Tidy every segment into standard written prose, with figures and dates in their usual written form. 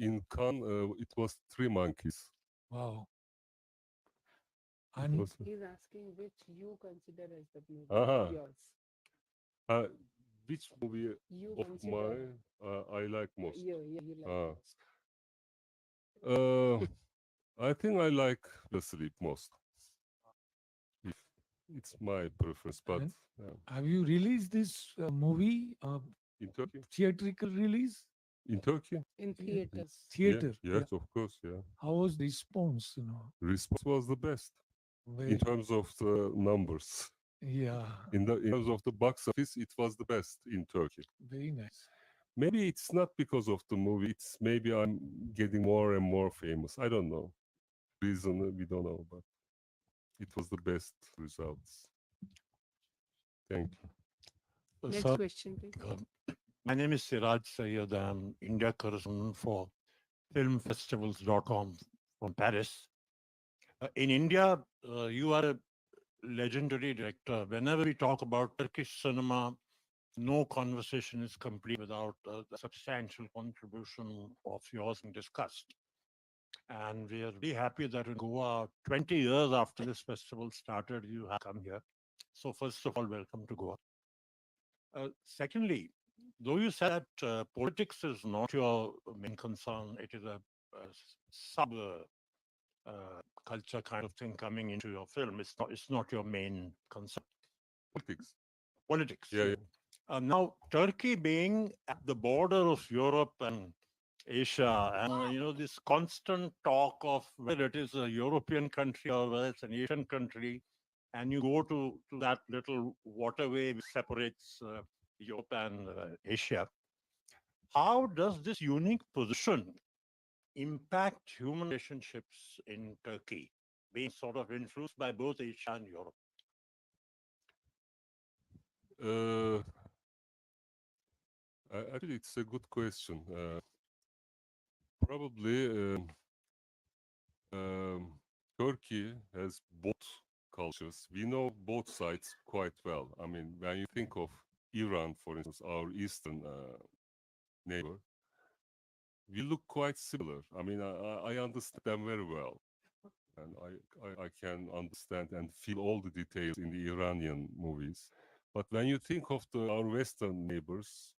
in Cannes, it was Three Monkeys. Wow. It And was. He's asking which you consider as the movie of Uh-huh. yours. Uh, which movie You of consider, mine I like most? you like Uh, most. uh, I think I like The Sleep most. If it's my preference, but and uh, have you released this movie, in Turkey, theatrical release? in Turkey, In Yeah. theaters. yeah, Theater. Yeah. yes, of course, yeah. How was the response? Response was the best in Very, terms of the numbers. yeah, In terms of the box office, it was the best in Turkey. very nice. Maybe it's not because of the movie. It's maybe I'm getting more and more famous. I don't know. Reason we don't know, but it was the best results. Thank you. Next So, question, please. my name is Siraj Sayyed. I'm India correspondent for filmfestivals.com from Paris. In India, you are a legendary director. Whenever we talk about Turkish cinema, no conversation is complete without a substantial contribution of yours being discussed. And we are very happy that in Goa, 20 years after this festival started, you have come here. So, first of all, welcome to Goa. Secondly, though you said that politics is not your main concern, it is a sub culture kind of thing coming into your film. It's not your main concern. Politics. Politics. Yeah, yeah. Now, Turkey being at the border of Europe and Asia, and this constant talk of whether it is a European country or whether it's an Asian country, and you go to that little waterway which separates Europe and Asia. How does this unique position impact human relationships in Turkey, being sort of influenced by both Asia and Europe? Uh, Actually, it's a good question. Probably Turkey has both cultures. We know both sides quite well. I mean, when you think of Iran, for instance, our eastern neighbor, we look quite similar. I mean, I understand them very well. And I can understand and feel all the details in the Iranian movies. But when you think of our Western neighbors,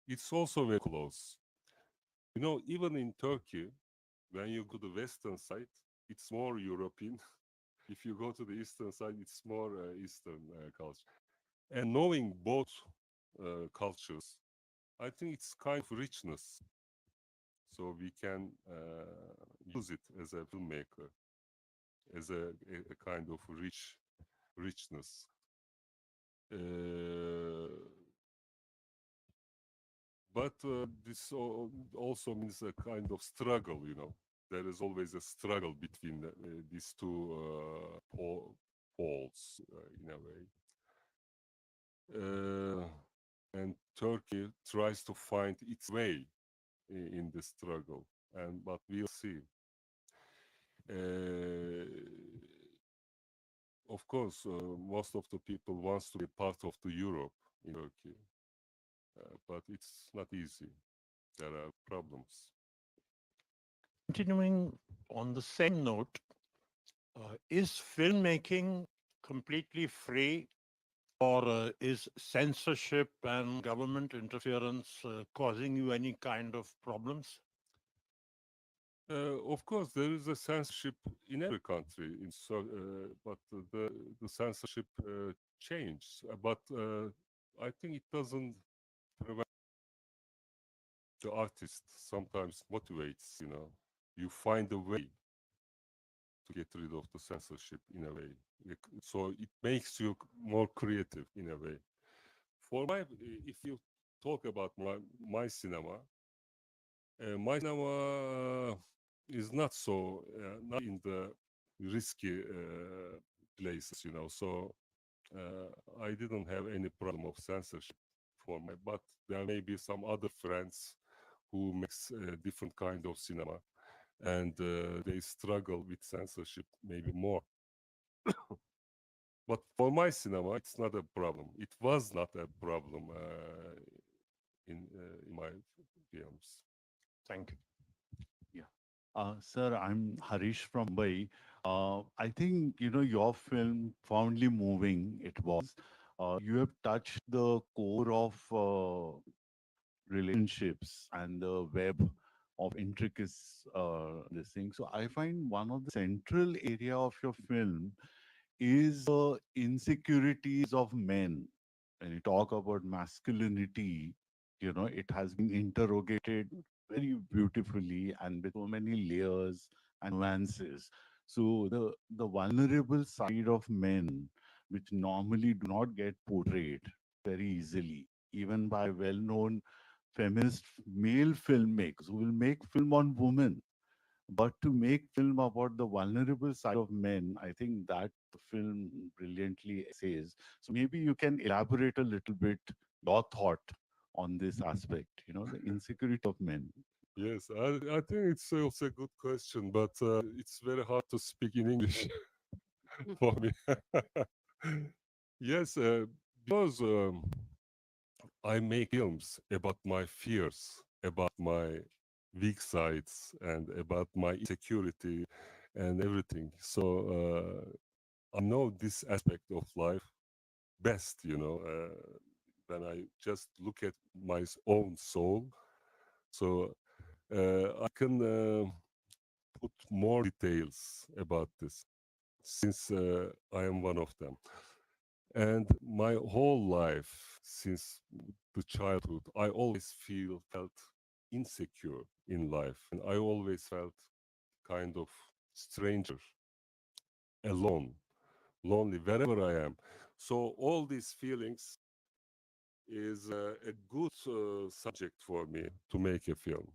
it's also very close. You know, even in Turkey, when you go to the Western side, it's more European. If you go to the Eastern side, it's more Eastern culture. And knowing both cultures, I think it's kind of richness. So we can use it as a filmmaker, as a kind of richness. But this also means a kind of struggle, you know. There is always a struggle between these two poles, in a way. And Turkey tries to find its way in the struggle, and but we'll see. Uh, of course, most of the people wants to be part of the Europe in Turkey, but it's not easy. There are problems. Continuing on the same note, is filmmaking completely free, or is censorship and government interference causing you any kind of problems? Of course, there is a censorship in every country, but the censorship changes. But I think it doesn't prevent the artist. Sometimes motivates. You know, you find a way to get rid of the censorship in a way. So it makes you more creative in a way. For if you talk about my cinema, my cinema is not so not in the risky places, you know. So I didn't have any problem of censorship for my. But there may be some other friends who makes a different kind of cinema, and they struggle with censorship maybe more. But for my cinema, it's not a problem. It was not a problem in my films. Thank you. Sir, I'm Harish from Mumbai. I think, your film, Profoundly Moving, it was. You have touched the core of relationships and the web of intricacies, this thing. So I find one of the central area of your film is the insecurities of men. When you talk about masculinity, it has been interrogated very beautifully and with so many layers and nuances. So the vulnerable side of men, which normally do not get portrayed very easily, even by well-known feminist male filmmakers who will make film on women, but to make film about the vulnerable side of men, I think that the film brilliantly says. So maybe you can elaborate a little bit your thought on this aspect, the insecurity of men. Yes, I think it's also a good question, but it's very hard to speak in English for me. Yes, because I make films about my fears, about my weak sides, and about my insecurity and everything. So I know this aspect of life best, when I just look at my own soul. So I can put more details about this since I am one of them. And my whole life, since the childhood, I always felt insecure in life, and I always felt kind of stranger, alone, lonely wherever I am. So all these feelings is a good subject for me to make a film.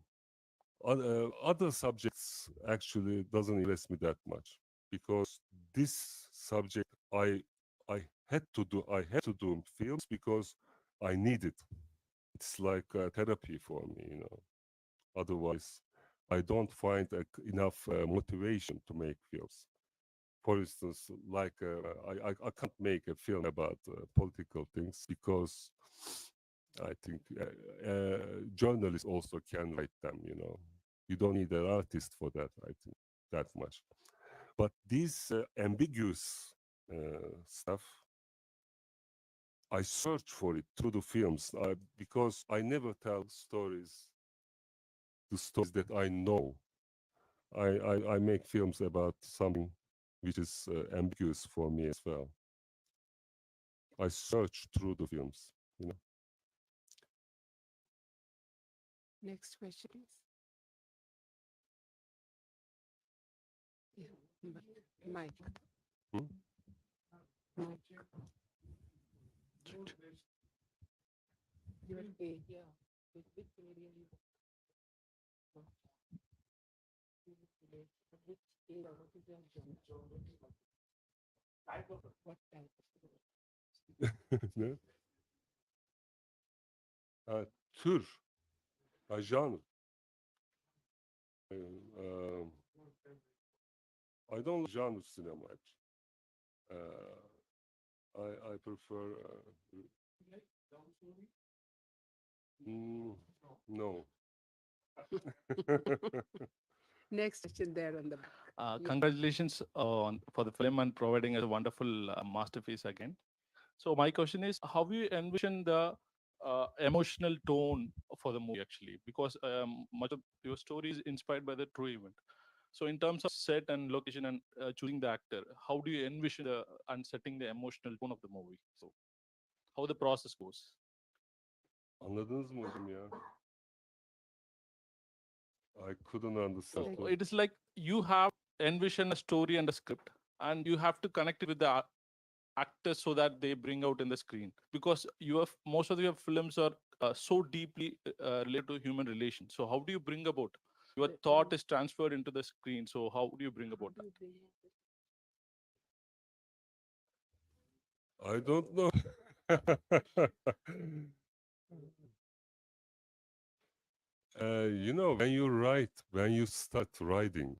Other subjects actually doesn't interest me that much because this subject I had to do films because I need it. It's like a therapy for me. Otherwise, I don't find enough motivation to make films. For instance, like I can't make a film about political things because I think journalists also can write them. You don't need an artist for that, I think, that much. But this ambiguous stuff, I search for it through the films because I never tell the stories that I know. I make films about something which is ambiguous for me as well. I search through the films. Next question, please. Yeah. Mike. Hmm? Mike. Your age. Yeah. Which area you want? Which area? What is your genre? What type of Ne? Tür, genre. Um, I don't like genre cinema actually. I prefer. No. Next question there on the back. Yeah. Congratulations for the film and providing a wonderful masterpiece again. So my question is, how you envision the emotional tone for the movie actually? Because much of your story is inspired by the true event. So in terms of set and location and choosing the actor, how do you envision and setting the emotional tone of the movie? So how the process goes? Anladınız mı hocam ya? I couldn't understand. So Sorry. it is like you have envisioned a story and a script, and you have to connect it with the actors so that they bring out in the screen. Because you have most of your films are so deeply related to human relations. So how do you bring about your thought is transferred into the screen? So how do you bring about that? I don't know. When you start writing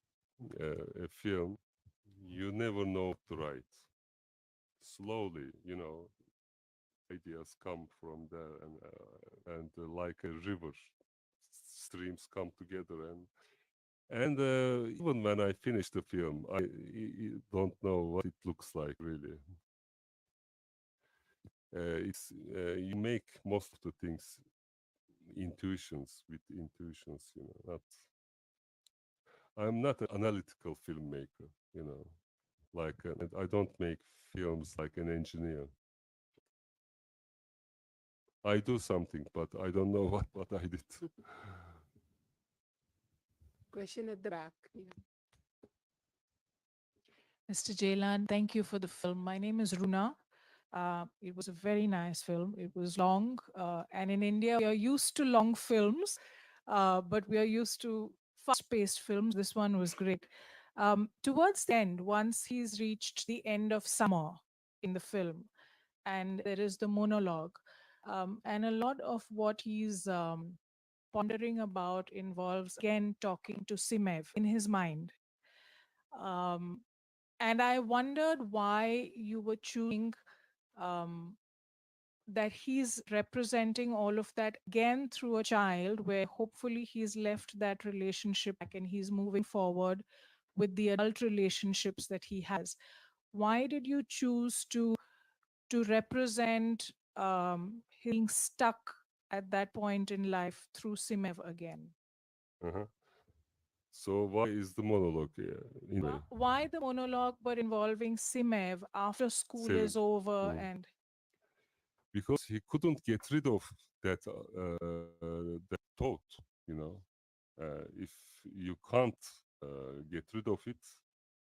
a film, you never know what to write. Slowly, ideas come from there, and like a river, streams come together, and And even when I finish the film, I don't know what it looks like really. It's you make most of the things with intuitions, you know. Not I'm not an analytical filmmaker, you know. Like I don't make films like an engineer. I do something, but I don't know what I did. Question at the back. Yeah. Mr. Jailan, thank you for the film. My name is Runa. It was a very nice film. It was long, and in India, we are used to long films, but we are used to fast-paced films. This one was great. Towards the end, once he's reached the end of summer in the film, and there is the monologue, and a lot of what he's pondering about involves again talking to Simev in his mind. Um, and I wondered why you were choosing um, that he's representing all of that again through a child, where hopefully he's left that relationship back and he's moving forward with the adult relationships that he has. Why did you choose to represent being stuck at that point in life through Simev again? Uh-huh. So why is the monologue in a way? Why the monologue, but involving Simev after school Seven. is over Mm. and Because he couldn't get rid of that thought, you know. If you can't get rid of it,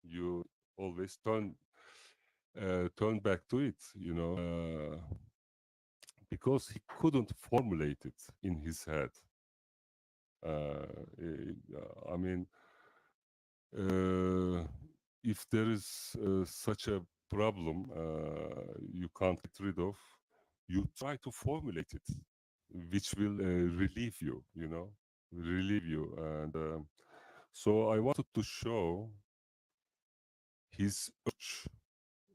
you always turn back to it, you know, because he couldn't formulate it in his head. I mean, if there is such a problem you can't get rid of, you try to formulate it, which will relieve you, you know, relieve you. And so I wanted to show his urge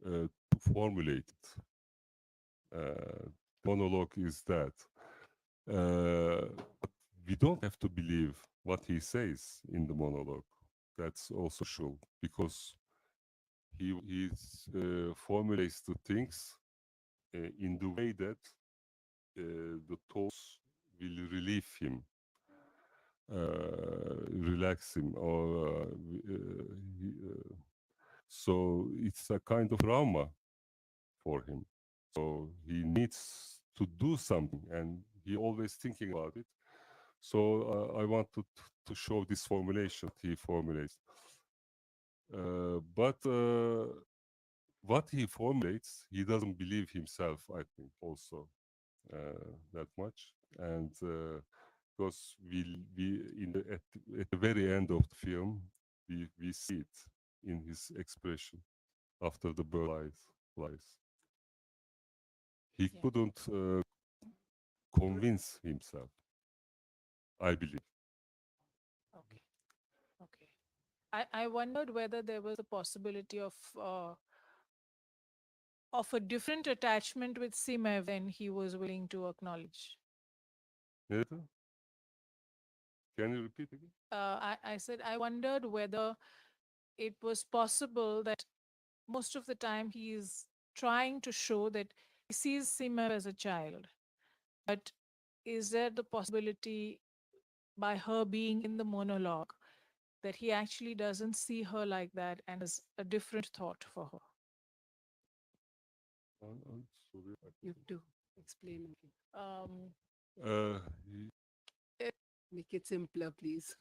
to formulate it. Monologue is that. But we don't have to believe what he says in the monologue. That's also true because he formulates the things in the way that the thoughts will relieve him, relax him, or so it's a kind of trauma for him. So he needs to do something, and he always thinking about it. So I wanted to show this formulation he formulates. But what he formulates, he doesn't believe himself, I think, also that much. And because we at the very end of the film, we see it in his expression after the bird flies. He Yeah. couldn't convince himself, I believe. okay, okay. I wondered whether there was a possibility of a different attachment with Simev than he was willing to acknowledge. Neden? Can you repeat again? I said I wondered whether it was possible that most of the time he is trying to show that he sees Simev as a child, but is there the possibility by her being in the monologue that he actually doesn't see her like that and has a different thought for her? Sorry. You have to explain again. Um, Uh, Make it simpler, please.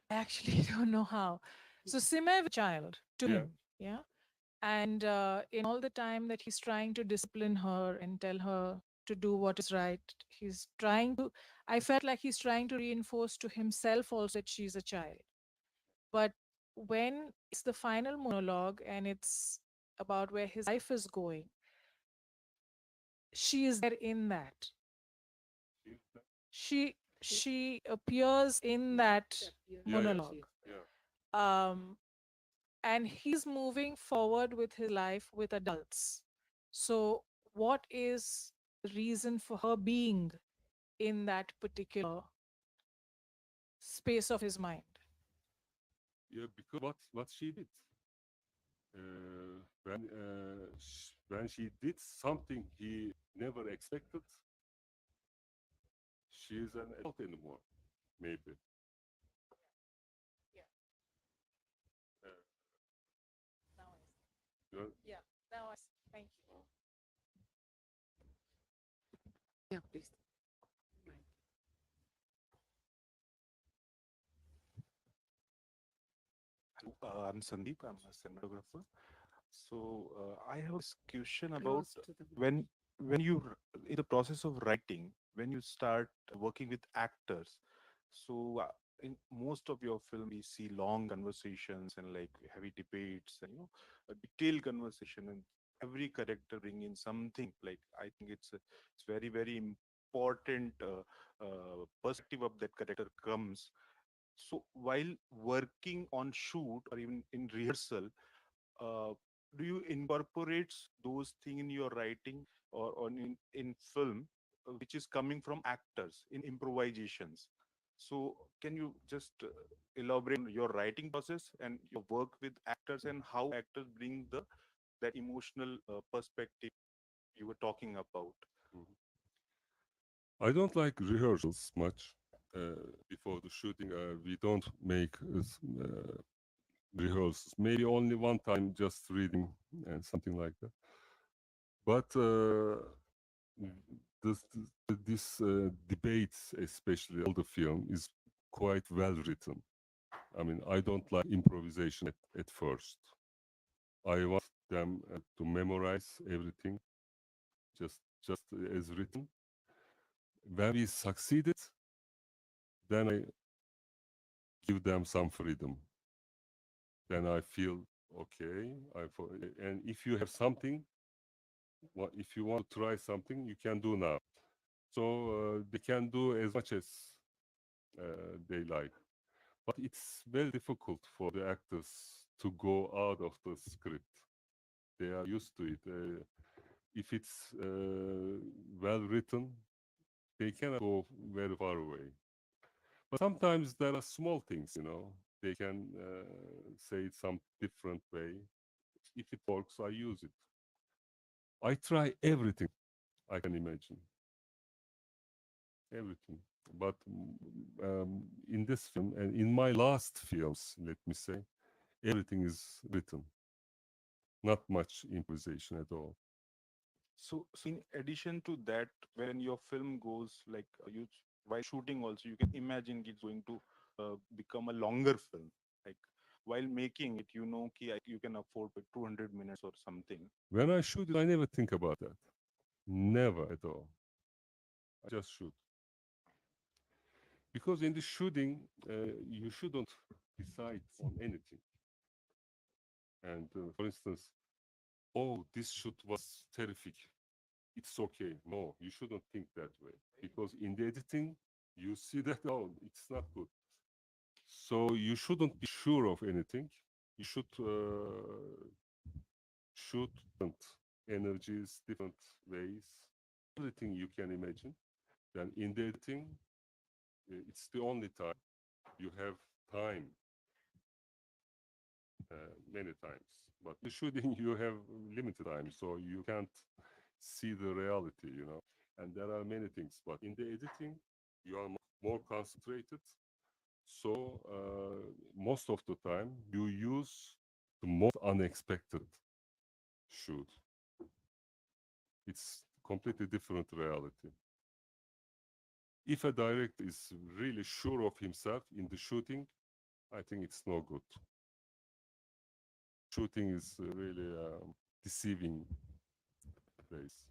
I actually don't know how. So Simev is a child to Yeah. him, yeah? And in all the time that he's trying to discipline her and tell her to do what is right, he's trying to, I felt like he's trying to reinforce to himself also that she's a child. But when it's the final monologue and it's about where his life is going, she is there in that. She appears in that Yeah, monologue. yeah. And he's moving forward with his life with adults. So, what is the reason for her being in that particular space of his mind? Yeah, because what she did. When she did something he never expected, she is an adult anymore, maybe. Yeah. Uh, Now I see. you know, Yeah, now I see. Thank you. Yeah, please. Right. I'm Sandeep. I'm a cinematographer. So I have this question about Close to the mic. when you in the process of writing, when you start working with actors. So in most of your film, we see long conversations and like heavy debates and a detailed conversation, and every character bring in something. Like I think it's very important perspective of that character comes. So while working on shoot or even in rehearsal, uh, do you incorporate those things in your writing or in film, which is coming from actors in improvisations? So can you just elaborate on your writing process and your work with actors and how actors bring the that emotional perspective you were talking about? mhm. I don't like rehearsals much. Before the shooting, we don't make rehearsals. Maybe only one time, just reading and something like that. But this debates, especially all the film, is quite well written. I mean, I don't like improvisation at first. I want them to memorize everything, just as written. When we succeeded, then I give them some freedom. Then I feel okay. And if you have something, if you want to try something, you can do now. So they can do as much as they like. But it's very difficult for the actors to go out of the script. They are used to it. If it's well written, they cannot go very far away. But sometimes there are small things, they can say it some different way. If it works, I use it. I try everything I can imagine, everything. But in this film and in my last films, let me say, everything is written. Not much improvisation at all. So in addition to that, when your film goes like you while shooting also, you can imagine it's going to become a longer film. Like while making it, you can afford like 200 minutes or something. When I shoot it, I never think about that. Never at all. I just shoot. Because in the shooting, you shouldn't decide on anything. And for instance, oh, this shoot was terrific. It's okay. No, you shouldn't think that way. Because in the editing, you see that, oh, it's not good. So you shouldn't be sure of anything. You should shoot different energies, different ways, everything you can imagine. Then in the editing, it's the only time you have time, many times. But the shooting, you have limited time, so you can't see the reality. And there are many things. But in the editing, you are more concentrated. So most of the time, you use the most unexpected shoot. It's completely different reality. If a director is really sure of himself in the shooting, I think it's no good. Shooting is really deceiving place.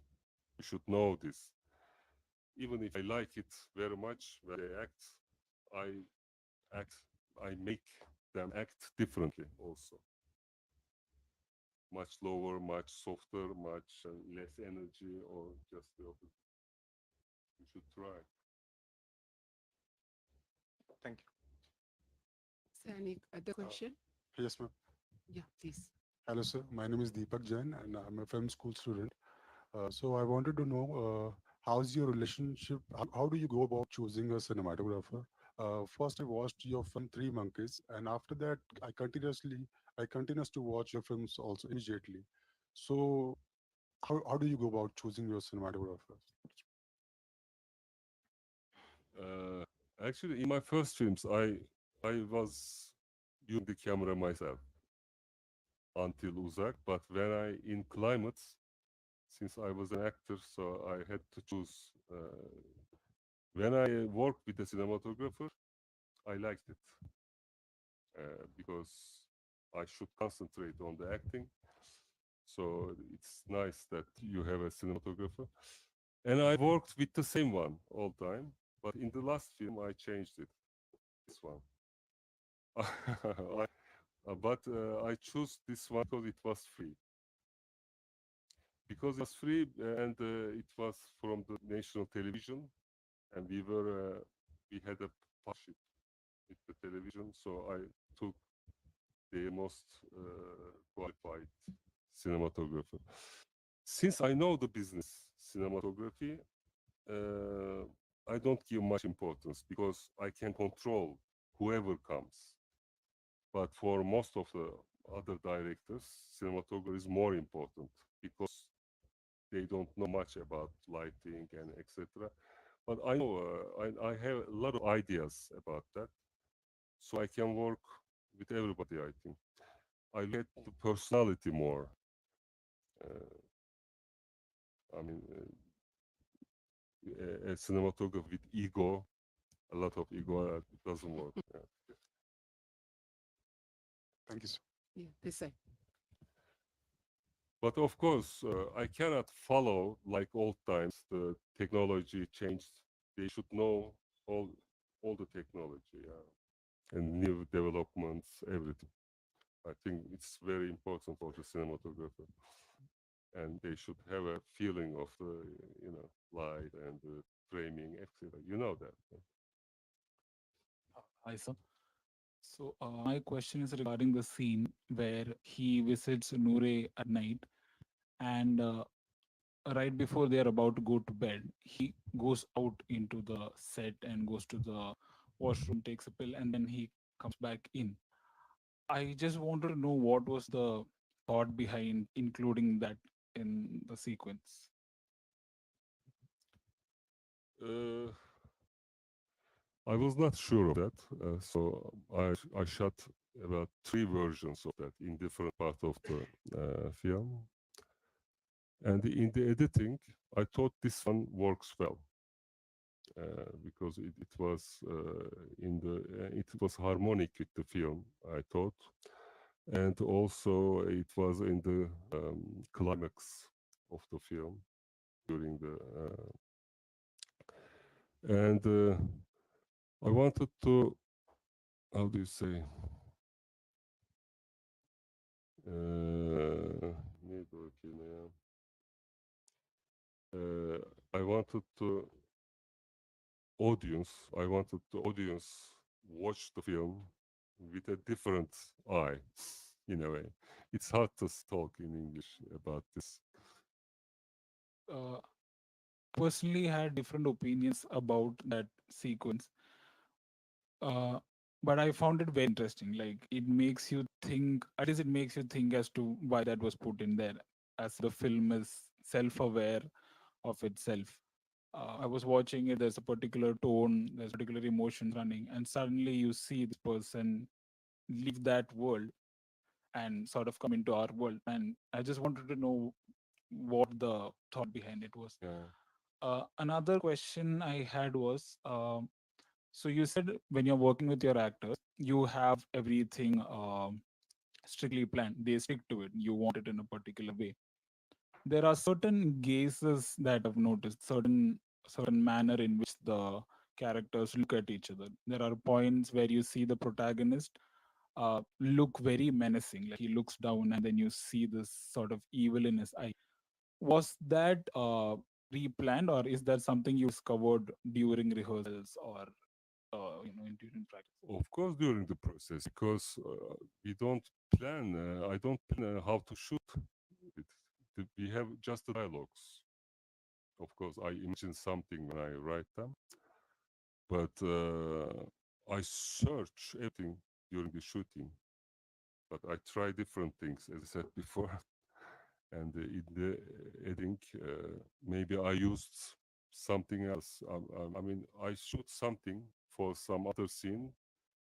You should know this. Even if I like it very much, when they I act, I make them act differently also. Much lower, much softer, much less energy, or just the opposite. You should try. Thank you. Is there any other question? Yes, ma'am. Yeah, please. Hello, sir. My name is Deepak Jain, and I'm a film school student. So I wanted to know how's your relationship? How do you go about choosing a cinematographer? First, I watched your film Three Monkeys, and after that, I continues to watch your films also immediately. So, how do you go about choosing your cinematographers? Uh, Actually, in my first films, I was using the camera myself until Uzak, but when I in Climates, since I was an actor, so I had to choose. When I worked with a cinematographer, I liked it because I should concentrate on the acting. So it's nice that you have a cinematographer. And I worked with the same one all time, but in the last film I changed it. This one. I chose this one because it was free. Because it was free and it was from the national television, and we had a partnership with the television, so I took the most qualified cinematographer. Since I know the business cinematography, uh, I don't give much importance because I can control whoever comes. But for most of the other directors, cinematography is more important because they don't know much about lighting and etc. But I know I have a lot of ideas about that, so I can work with everybody. I think I get the personality more. Uh, I mean, a cinematographer with ego, a lot of ego, it doesn't work. Yeah. Thank you, sir. Yeah, this side. But of course, I cannot follow like old times. The technology changed. They should know all all the technology, yeah, and new developments, everything. I think it's very important for the cinematographer, and they should have a feeling of the light and the framing, etc. You know that. Hi, sir. So, my question is regarding the scene where he visits Noor at night, and right before they are about to go to bed, he goes out into the set and goes to the washroom, takes a pill, and then he comes back in. I just wanted to know what was the thought behind including that in the sequence. Uh, I was not sure of that, so I shot about 3 versions of that in different parts of the film. And in the editing, I thought this one works well because it was it was harmonic with the film. I thought, and also it was in the climax of the film during the and I wanted to, how do you say, neydi o kelime ya? I wanted to I wanted the audience watch the film with a different eye, in a way. It's hard to talk in English about this. Uh, Personally, had different opinions about that sequence. Uh, but I found it very interesting. Like it makes you think, at least it makes you think as to why that was put in there, as the film is self-aware of itself. I was watching it, there's a particular tone, there's particular emotion running, and suddenly you see this person leave that world and sort of come into our world. And I just wanted to know what the thought behind it was. Yeah. Another question I had was, so you said when you're working with your actors, you have everything strictly planned. They stick to it. You want it in a particular way. There are certain gazes that I've noticed, certain manner in which the characters look at each other. There are points where you see the protagonist look very menacing, like he looks down, and then you see this sort of evil in his eye. Was that pre-planned, or is that something you discovered during rehearsals or during practice? Of course, during the process, because we don't plan, I don't plan how to shoot it. We have just the dialogues. Of course, I imagine something when I write them, but I search everything during the shooting, but I try different things, as I said before. And in the editing, maybe I used something else. I mean, I shoot something for some other scene,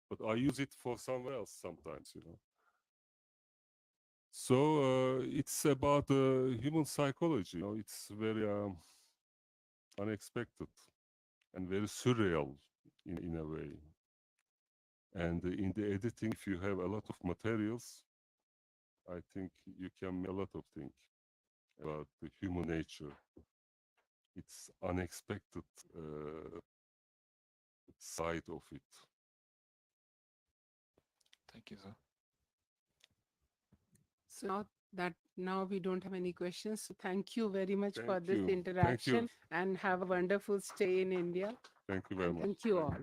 but I use it for somewhere else sometimes, you know. So it's about human psychology. You know, it's very unexpected and very surreal in a way. And in the editing, if you have a lot of materials, I think you can make a lot of things about the human nature. It's unexpected side of it. Thank you, sir. So now we don't have any questions. So thank you very much for Thank this you. Thank you. interaction and have a wonderful stay in India. Thank you very And much. thank you all.